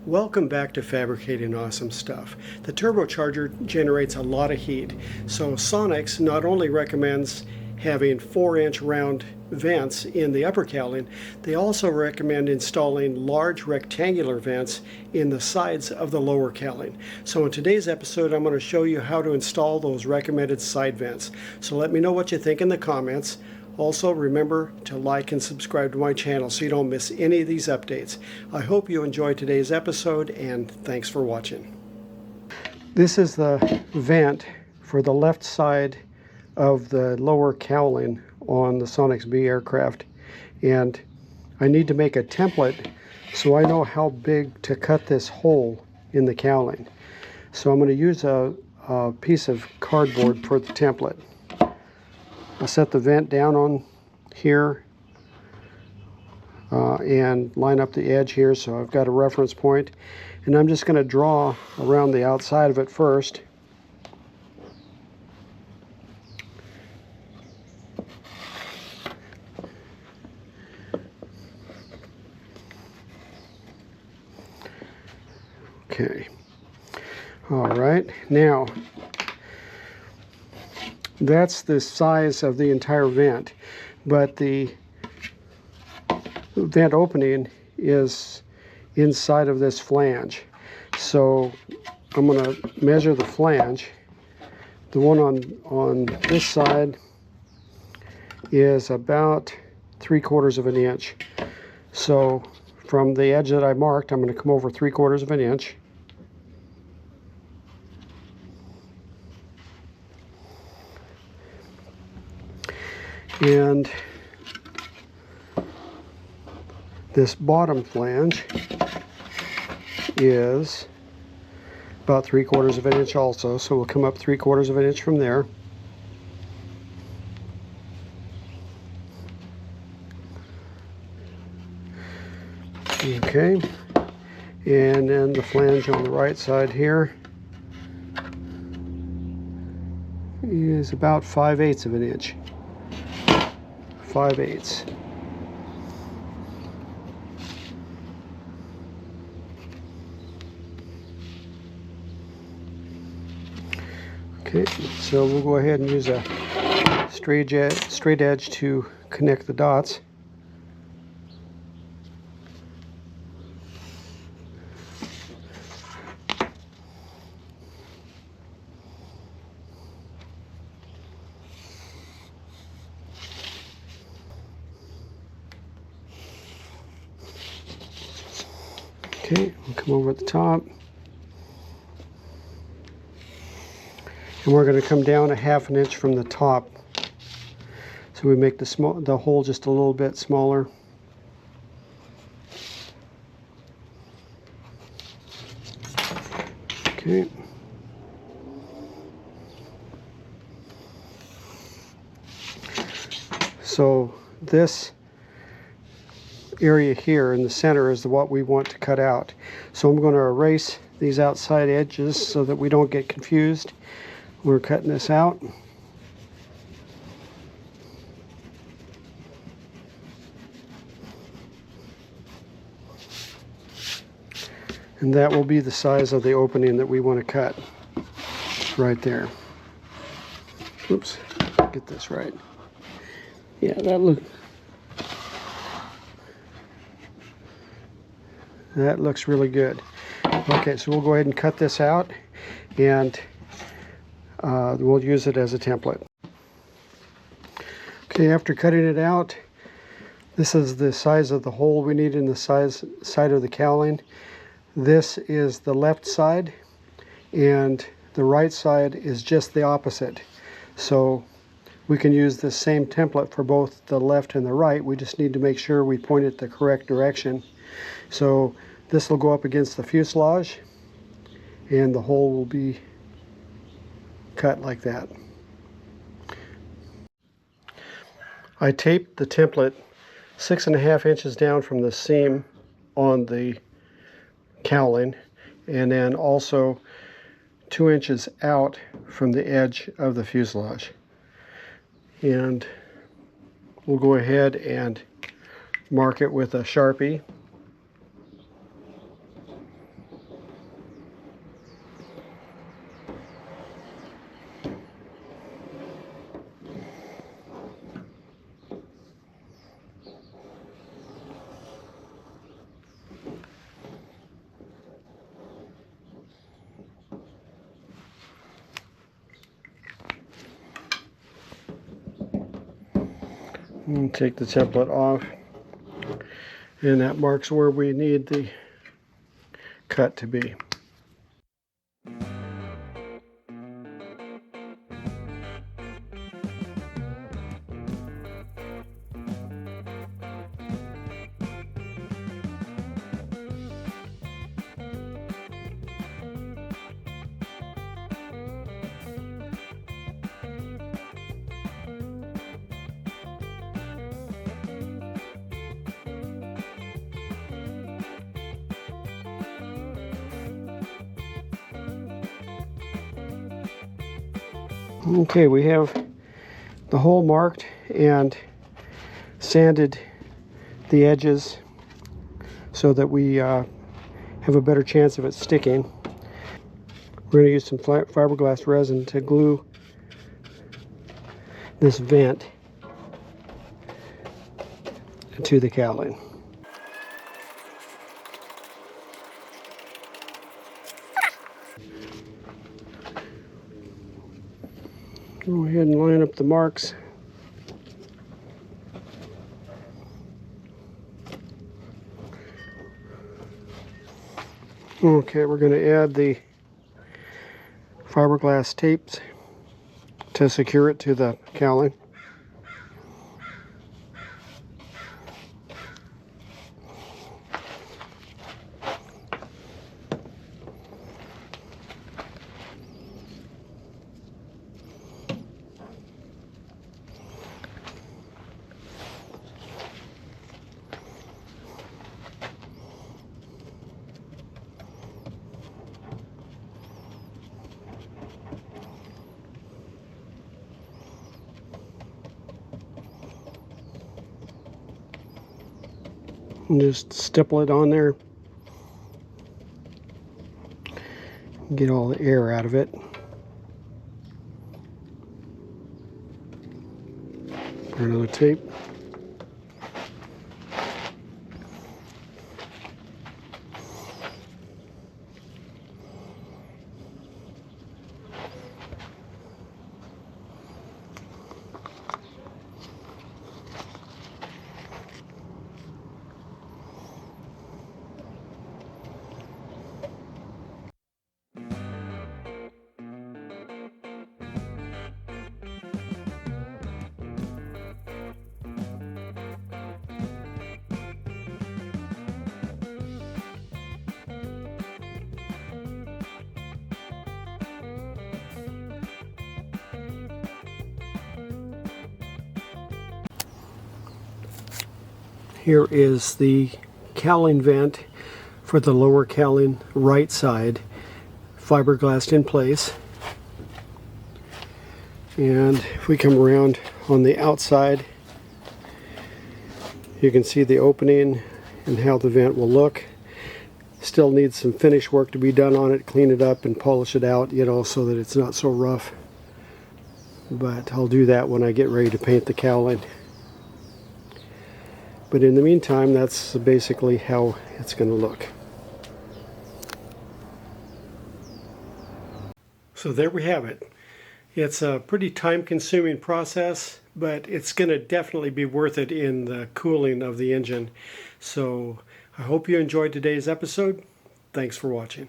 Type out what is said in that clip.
Welcome back to Fabricating Awesome Stuff. The turbocharger generates a lot of heat, so Sonex not only recommends having 4-inch round vents in the upper cowling, they also recommend installing large rectangular vents in the sides of the lower cowling. So in today's episode, I'm going to show you how to install those recommended side vents. So let me know what you think in the comments. Also, remember to like and subscribe to my channel so you don't miss any of these updates. I hope you enjoyed today's episode, and thanks for watching. This is the vent for the left side of the lower cowling on the Sonex B aircraft, and I need to make a template so I know how big to cut this hole in the cowling. So I'm going to use a piece of cardboard for the template. I'll set the vent down on here and line up the edge here so I've got a reference point, and I'm just going to draw around the outside of it first. Okay, all right, now that's the size of the entire vent, but the vent opening is inside of this flange. So I'm going to measure the flange. The one on this side is about 3/4 of an inch. So from the edge that I marked, I'm going to come over 3/4 of an inch. And this bottom flange is about 3/4 of an inch also, so we'll come up 3/4 of an inch from there. Okay, and then the flange on the right side here is about 5/8 of an inch. 5/8. Okay, so we'll go ahead and use a straight edge to connect the dots. Okay, we'll come over at the top, and we're going to come down 1/2 inch from the top, so we make the hole just a little bit smaller. Okay. So this area here in the center is what we want to cut out. So I'm going to erase these outside edges so that we don't get confused. We're cutting this out. And that will be the size of the opening that we want to cut right there. Oops, get this right. Yeah, that looks really good. Okay, so we'll go ahead and cut this out, and we'll use it as a template. Okay, after cutting it out, this is the size of the hole we need in the side of the cowling. This is the left side, and the right side is just the opposite. So we can use the same template for both the left and the right. We just need to make sure we point it the correct direction. So this will go up against the fuselage, and the hole will be cut like that. I taped the template 6.5 inches down from the seam on the cowling, and then also 2 inches out from the edge of the fuselage. And we'll go ahead and mark it with a Sharpie. And take the template off, and that marks where we need the cut to be. Okay, we have the hole marked and sanded the edges so that we have a better chance of it sticking. We're going to use some fiberglass resin to glue this vent to the cowling. Go ahead and line up the marks. Okay, we're going to add the fiberglass tapes to secure it to the cowling. And just stipple it on there. Get all the air out of it. Put another tape. Here is the cowling vent for the lower cowling right side, fiberglassed in place. And if we come around on the outside, you can see the opening and how the vent will look. Still needs some finish work to be done on it, clean it up and polish it out, you know, so that it's not so rough. But I'll do that when I get ready to paint the cowling. But in the meantime, that's basically how it's going to look. So there we have it. It's a pretty time-consuming process, but it's going to definitely be worth it in the cooling of the engine. So I hope you enjoyed today's episode. Thanks for watching.